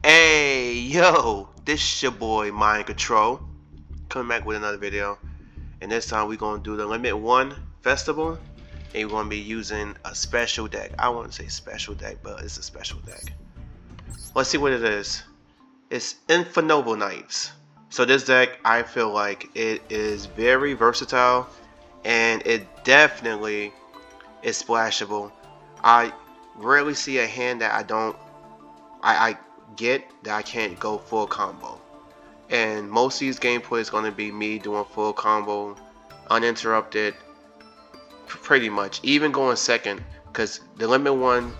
Hey, yo, this is your boy Mind Control, coming back with another video. And this time we're going to do the Limit 1 Festival, and we're going to be using a special deck. I wouldn't say special deck, but it's a special deck. Let's see what it is. It's Infernoble Knights. So this deck, I feel like it is very versatile, and it definitely is splashable. I rarely see a hand that I get that I can't go full combo, and most of these gameplay is going to be me doing full combo uninterrupted, pretty much, even going second, because the Limit 1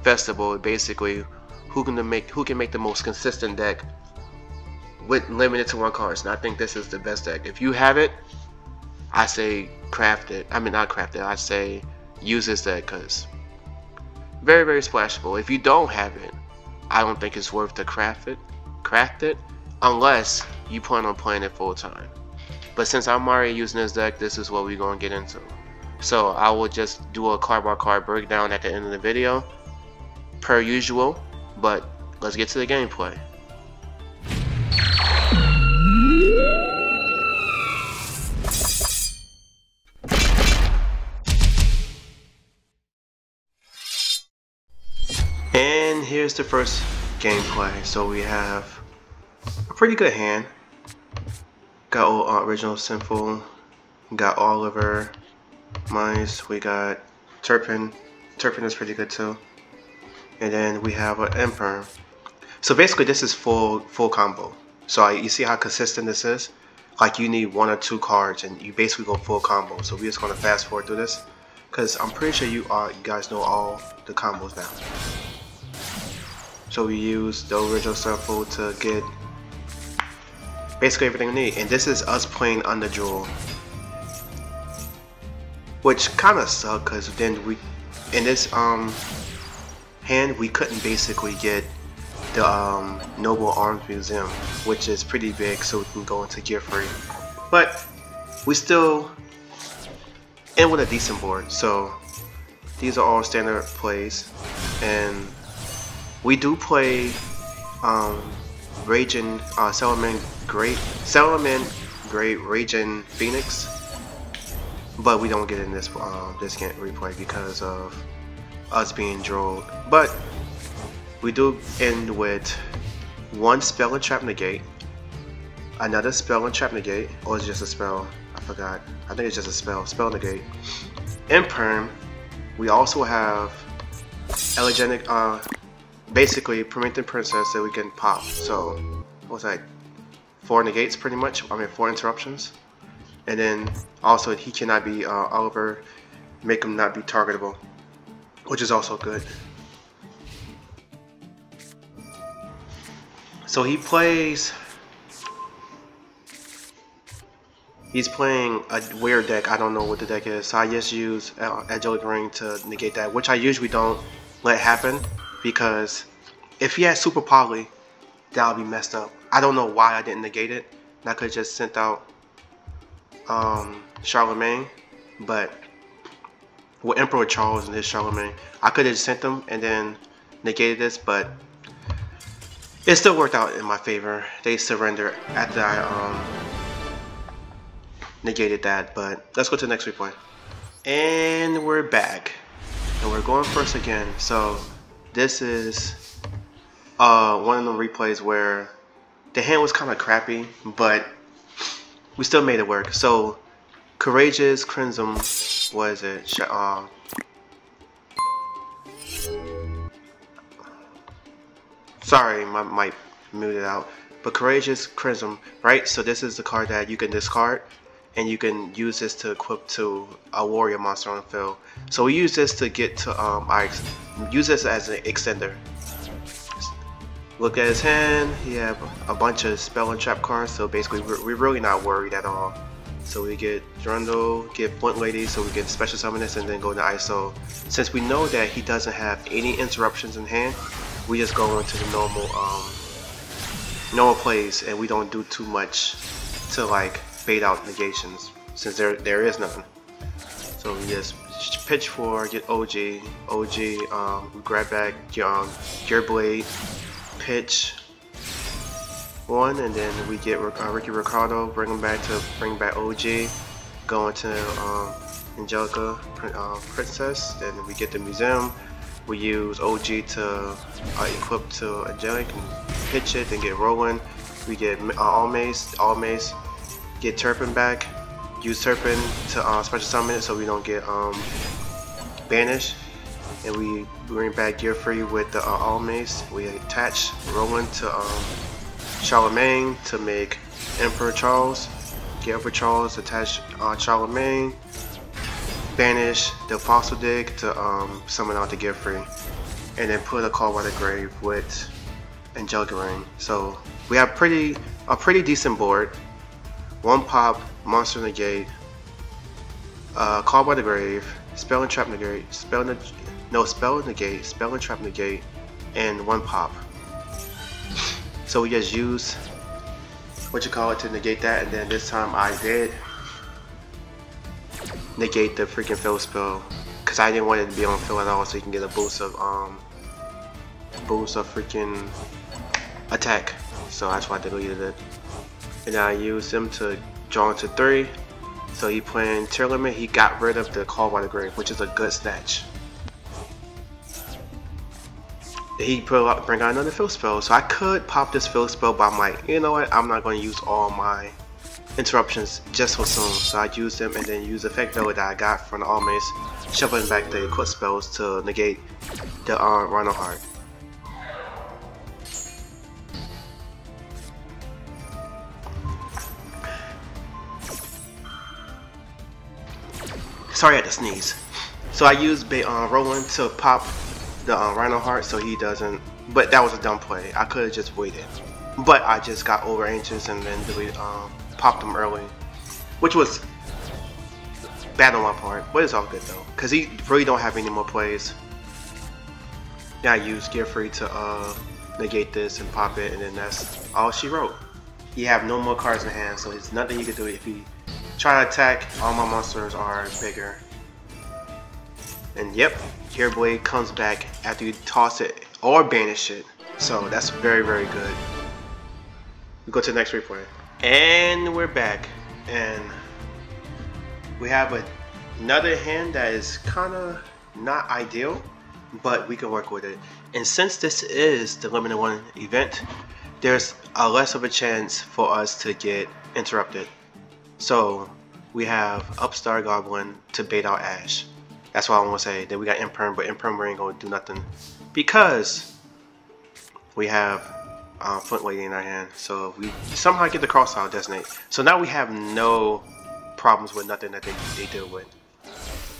Festival is basically who can make the most consistent deck with limited to 1 cards. And I think this is the best deck. If you have it, I say craft it. I mean, not craft it, I say use this deck, because very, very splashable. If you don't have it, I don't think it's worth to craft it unless you plan on playing it full time. But since I'm already using this deck, this is what we're going to get into. So I will just do a card by card breakdown at the end of the video, per usual. But let's get to the gameplay. And here's the first gameplay. So we have a pretty good hand. Got all original Sinful, got Oliver, Mice, we got Turpin. Turpin is pretty good too. And then we have an Imperm. So basically this is full combo. So you see how consistent this is? Like you need 1 or 2 cards and you basically go full combo. So we're just gonna fast forward through this, because I'm pretty sure you guys know all the combos now. So we use the original Sinful to get basically everything we need, and this is us playing under Duel, which kind of sucked, because then we, in this hand, we couldn't basically get the Noble Arms Museum, which is pretty big, so we can go into gear free. But we still end with a decent board. So these are all standard plays, and we do play Raging Salamand Great Raging Phoenix, but we don't get in this can't replay because of us being drolled. But we do end with 1 spell and trap negate, another spell and trap negate, or is it just a spell? I forgot. I think it's just a spell negate. Imperm. We also have Elegenic, basically Promethean Princess that we can pop. So what's that? 4 negates pretty much. I mean 4 interruptions. And then also he cannot be Oliver, make him not be targetable, which is also good. So he's playing a weird deck. I don't know what the deck is. So I just use Angelic Ring to negate that, which I usually don't let happen, because if he had Super Poly, that would be messed up. I don't know why I didn't negate it. I could have just sent out Charlemagne, but with Emperor Charles and his Charlemagne, I could have just sent them and then negated this, but it still worked out in my favor. They surrendered after I negated that. But let's go to the next replay. And we're back, and we're going first again. So this is one of the replays where the hand was kind of crappy, but we still made it work. So Courageous Crimson, what is it? Sorry, my mic muted out. But Courageous Crimson, right? So this is the card that you can discard, and you can use this to equip to a warrior monster on the field. So we use this to get to use this as an extender. Look at his hand. He have a bunch of spell and trap cards, so basically we're really not worried at all. So we get Grundle, get Flint Lady, so we get special summon this and then go to ISO. Since we know that he doesn't have any interruptions in hand, we just go into the normal plays, and we don't do too much to like bait out negations, since there is nothing. So we just pitch for, get OG, grab back Gear Blade, pitch one, and then we get Ricky Ricardo, bring back OG, go into Angelica Princess, then we get the museum. We use OG to equip to Angelic and pitch it and get rolling. We get all mace, get Turpin back, use Turpin to special summon it so we don't get banished, and we bring back Gearfree with the all mace. We attach Rowan to Charlemagne to make Emperor Charles, get Emperor Charles, attach Charlemagne, banish the Fossil Dig to summon out the Gearfree, and then put a Call by the Grave with Angelica Ring. So we have a pretty decent board. One pop, monster negate, Call by the Grave, spell and trap negate, spell and trap negate, and one pop. So we just use to negate that, and then this time I did negate the freaking fill spell because I didn't want it to be on fill at all, so you can get a boost of freaking attack. So that's why I deleted it. And then I used him to draw into 3. So he playing tier limit. He got rid of the Call by the Grave, which is a good snatch. He bring out another fill spell. So I could pop this fill spell, but I'm like, you know what? I'm not going to use all my interruptions just so soon. So I used them and then use effect value that I got from the all mace, shuffling back the equip spells to negate the Rhino Heart. Sorry, I had to sneeze. So I used Roland to pop the Rhino Heart so he doesn't, but that was a dumb play. I could have just waited, but I just got over anxious and then popped him early, which was bad on my part, but it's all good though, because he really don't have any more plays. Now I used Gearfree to negate this and pop it, and then that's all she wrote. You have no more cards in hand, so there's nothing you can do if you try to attack. All my monsters are bigger. And yep, Gearblade comes back after you toss it or banish it. So that's very, very good. We go to the next replay. And we're back. And we have another hand that is kind of not ideal, but we can work with it. And since this is the limited one event, there's a less of a chance for us to get interrupted. So we have Upstart Goblin to bait out Ash. That's what I want to say. Then we got Imperm, but Imperm ain't gonna do nothing because we have Flint Lady in our hand. So if we somehow get the cross out designate, so now we have no problems with nothing that they deal with.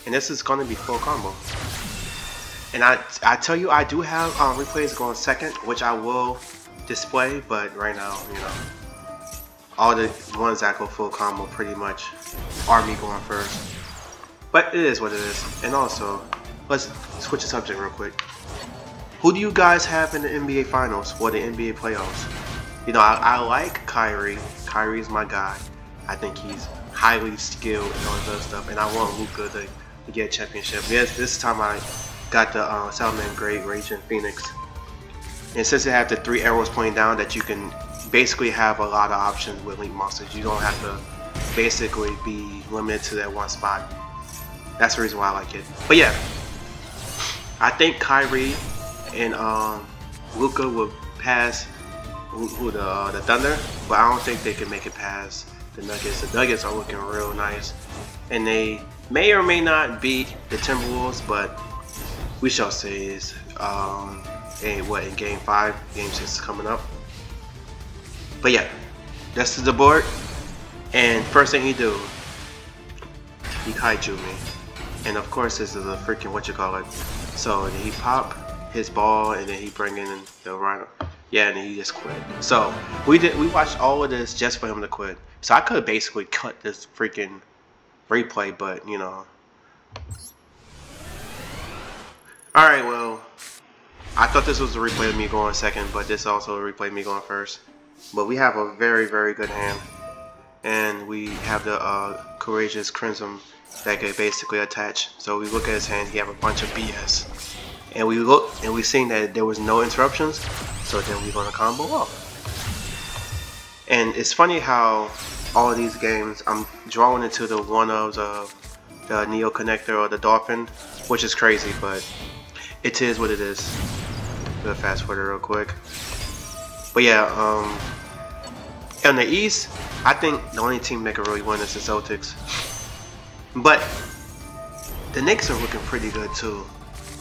And this is gonna be full combo. And I tell you, I do have replays going second, which I will display, but right now, you know, all the ones that go full combo pretty much are me going first. But it is what it is. And also, let's switch the subject real quick. Who do you guys have in the NBA Finals or the NBA playoffs? You know, I like Kyrie. Kyrie's my guy. I think he's highly skilled and all this other stuff. And I want Luka to get a championship. Yes, this time I got the Salman Great Raging Phoenix. And since they have the 3 arrows pointing down, that you can basically have a lot of options with Link Monsters. You don't have to basically be limited to that one spot. That's the reason why I like it. But yeah, I think Kyrie and Luka will pass the Thunder, but I don't think they can make it past the Nuggets. The Nuggets are looking real nice, and they may or may not beat the Timberwolves, but we shall see. In Game 5, Game 6 is coming up. But yeah, this is the board, and first thing he do, he kaiju me. And of course this is a freaking so he pop his ball and then he bring in the Rhino. Yeah, and he just quit. So we watched all of this just for him to quit. So I could basically cut this freaking replay, but you know. Alright, well, I thought this was a replay of me going second, but this also a replay of me going first. But we have a very, very good hand. And we have the Courageous Crimson that can basically attach. So we look at his hand, he have a bunch of BS. and we looked and we seen that there was no interruptions, so then we're gonna combo off. And it's funny how all of these games I'm drawing into the one of the Neo connector or the dolphin, which is crazy, but it is what it is. We'll fast forward real quick. But yeah, in the East, I think the only team that can really win is the Celtics. But the Knicks are looking pretty good too.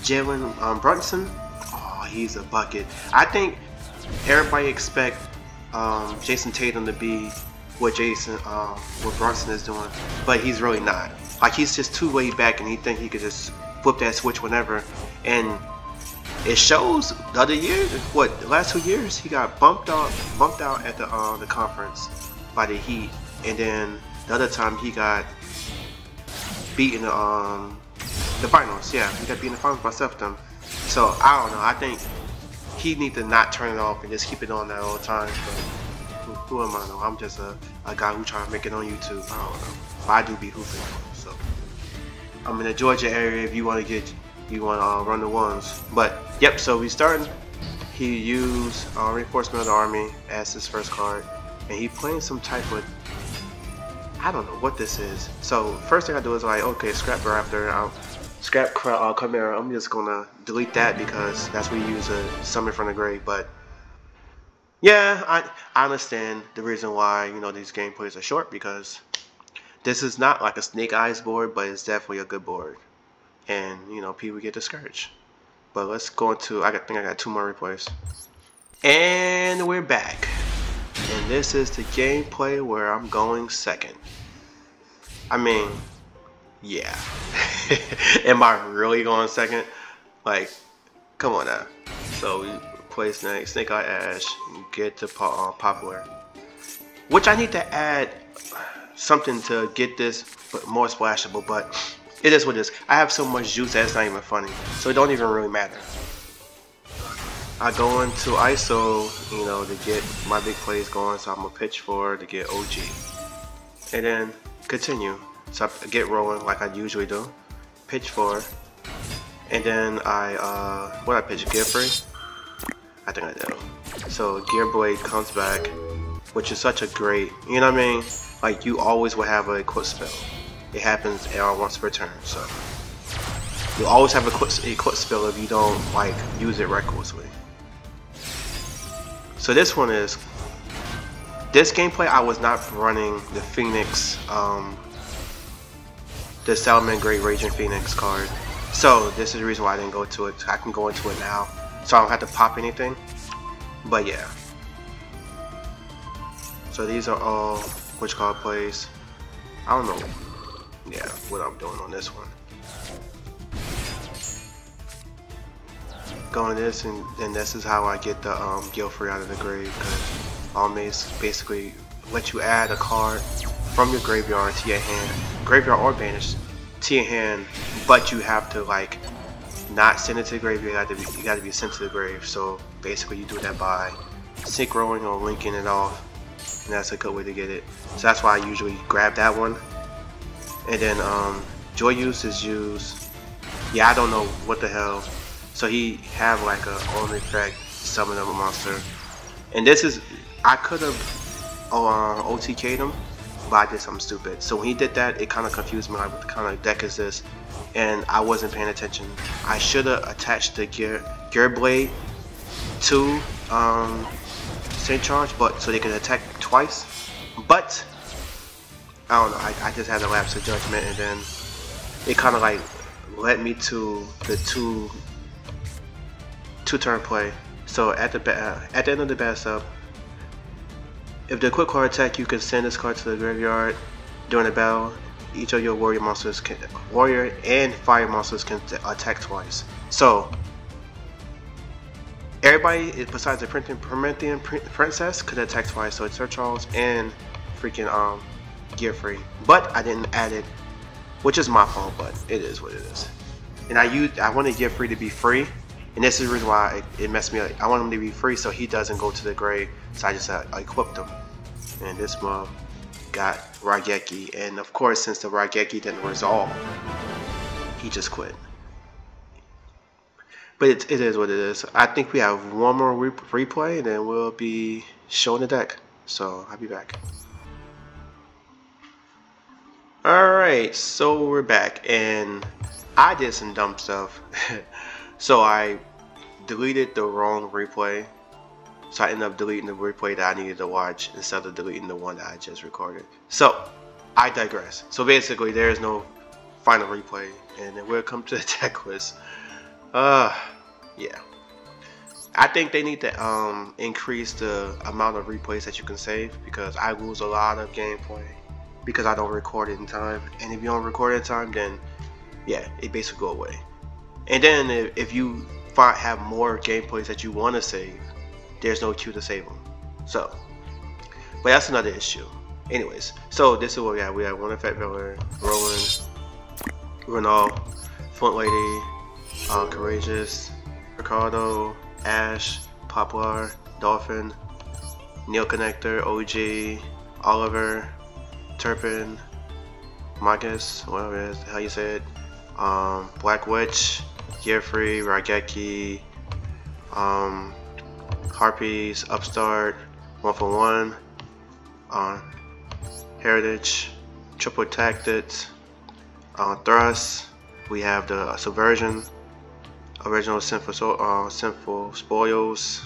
Jalen Brunson, oh, he's a bucket. I think everybody expect Jason Tatum to be what Brunson is doing, but he's really not. Like, he's just too way back, and he think he could just flip that switch whenever. And it shows the other year, the last 2 years, he got bumped out at the conference by the Heat, and then the other time he got beaten the finals. Yeah, he got beaten in the finals by Septum. So I don't know. I think he need to not turn it off and just keep it on that all the time. But who am I? Know? I'm just a guy who trying to make it on YouTube. I don't know. But I do be hooping. So I'm in the Georgia area. If you want to run the ones. But yep. So we starting. He used Reinforcement of the Army as his first card, and he playing some type of, I don't know what this is. So first thing I do is like, okay, scrap Raptor, scrap Chimera. I'm just gonna delete that because that's what you use a summon from the grave. But yeah, I understand the reason why, you know, these gameplays are short, because this is not like a Snake Eyes board, but it's definitely a good board, and you know, people get discouraged. But let's go into, I think I got 2 more replays, and we're back. And this is the gameplay where I'm going second. I mean, yeah. Am I really going second? Like, come on now. So we play Snake Eye Ash, and get to popular. Which I need to add something to get this more splashable, but it is what it is. I have so much juice that it's not even funny, so it don't even really matter. I go into ISO, you know, to get my big plays going, so I'm gonna pitch for to get OG, and then continue. So I get rolling like I usually do, pitch for, and then I pitch Gear Free. I think I do. So Gear Blade comes back, which is such a great, you know what I mean? Like, you always will have a quick spell. It happens once per turn, so you always have a quick spell if you don't like use it recklessly. So this gameplay I was not running the Phoenix, the Salmon Great Raging Phoenix card. So this is the reason why I didn't go to it. I can go into it now, so I don't have to pop anything. But yeah. So these are all which card plays. I don't know. Yeah, what I'm doing on this one. Going this, and this is how I get the Guilfrey out of the grave, because basically let you add a card from your graveyard to your hand, graveyard or banish to your hand, but you have to like not send it to the graveyard. You got to be sent to the grave. So basically, you do that by synchroing or linking it off, and that's a good way to get it. So that's why I usually grab that one. And then Joy Use is used. Yeah, I don't know what the hell. So he have like a on effect summon of a monster. And this is, I could have OTK'd him, but I did something stupid. So when he did that, it kind of confused me, like what kind of deck is this? And I wasn't paying attention. I should have attached the Gear Blade to Saint Charge, but so they can attack twice. But I don't know, I just had a lapse of judgment, and then it kind of like led me to the two turn play. So at the end of the bat up, if the quick card attack, you can send this card to the graveyard during the battle. Each of your warrior and fire monsters can attack twice. So everybody besides the Promethean Princess could attack twice. So it's Sir Charles and freaking Gear Free, but I didn't add it, which is my fault, but it is what it is. And I wanted Gear Free to be free, and this is the reason why it messed me up. I want him to be free so he doesn't go to the grave, so I just equipped him. And this mob got Raigeki, and of course, since the Raigeki didn't resolve, he just quit. But it is what it is. I think we have one more replay, and then we'll be showing the deck. So I'll be back. Alright, so we're back, and I did some dumb stuff. So I deleted the wrong replay. So I ended up deleting the replay that I needed to watch instead of deleting the one that I just recorded. So I digress. So basically there is no final replay, and then we'll come to the deck list. Yeah. I think they need to increase the amount of replays that you can save, because I lose a lot of gameplay because I don't record it in time. And if you don't record it in time, then yeah, it basically go away. And then if you have more gameplays that you want to save, there's no queue to save them. So, but that's another issue. Anyways, so this is what we have. We have one effect villain, Roland, Renault, Flint Lady, Courageous, Ricardo, Ash, Poplar, Dolphin, Neil Connector, OG, Oliver, Turpin, Marcus, whatever it is, how you say it, Black Witch, Gearfree, Raigeki, Harpies, Upstart, 1 for 1, Heritage, Triple Tactics, Thrust. We have the Subversion, Original Sinful Spoils.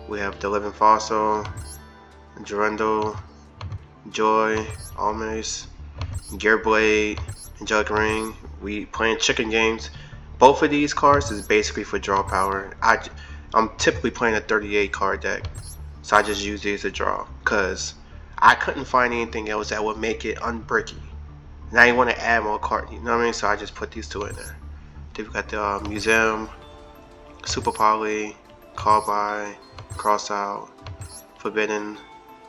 We have the Living Fossil, Gerundle, Joy, Almace, Gearblade, Angelic Ring. We playing chicken games. Both of these cards is basically for draw power. I'm typically playing a 38 card deck, so I just use these to draw, because I couldn't find anything else that would make it unbreaky. And I didn't want to add more cards, you know what I mean? So I just put these two in there. Then we got the Museum, Super Poly, Call By, Cross Out, Forbidden,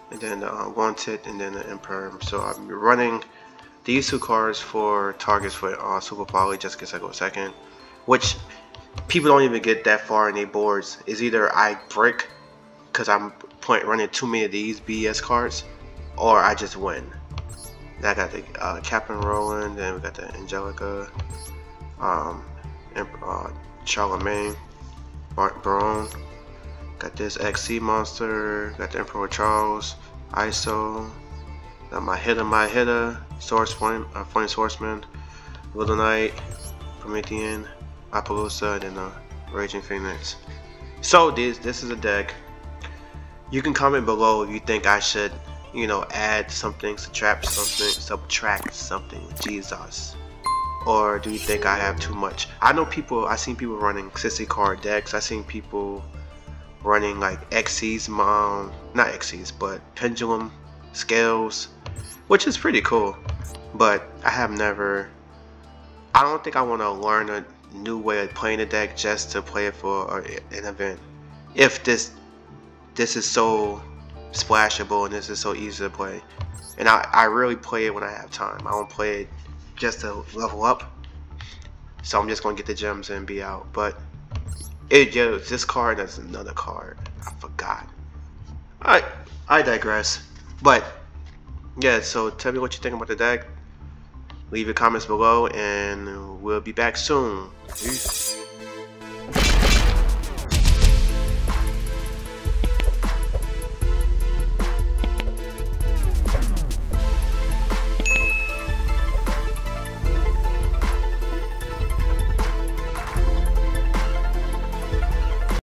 and then Wanted, and then the Imperm. So I'm running these two cards for targets for Super Poly, just in case I go second, which people don't even get that far in their boards. Is either I break because I'm running too many of these BS cards, or I just win. And I got the Captain Roland, then we got the Angelica, Charlemagne, Baron, got this XC monster, got the Emperor Charles, ISO, got my hitter, Flame Swordsman, Little Knight, Promethean, Appaloosa, and then Raging Phoenix. So this is a deck. You can comment below if you think I should, you know, add something, subtract something, Jesus. Or do you think I have too much? I've seen people running 60 card decks. I've seen people running like XCs, not XCs, but Pendulum, Scales, which is pretty cool. But I don't think I want to learn a new way of playing the deck just to play it for an event. If this is so splashable and this is so easy to play, and I really play it when I have time. I don't play it just to level up. So I'm just gonna get the gems and be out. But this card is another card. I forgot. I digress. But yeah, so tell me what you think about the deck. Leave your comments below, and we'll be back soon. Peace.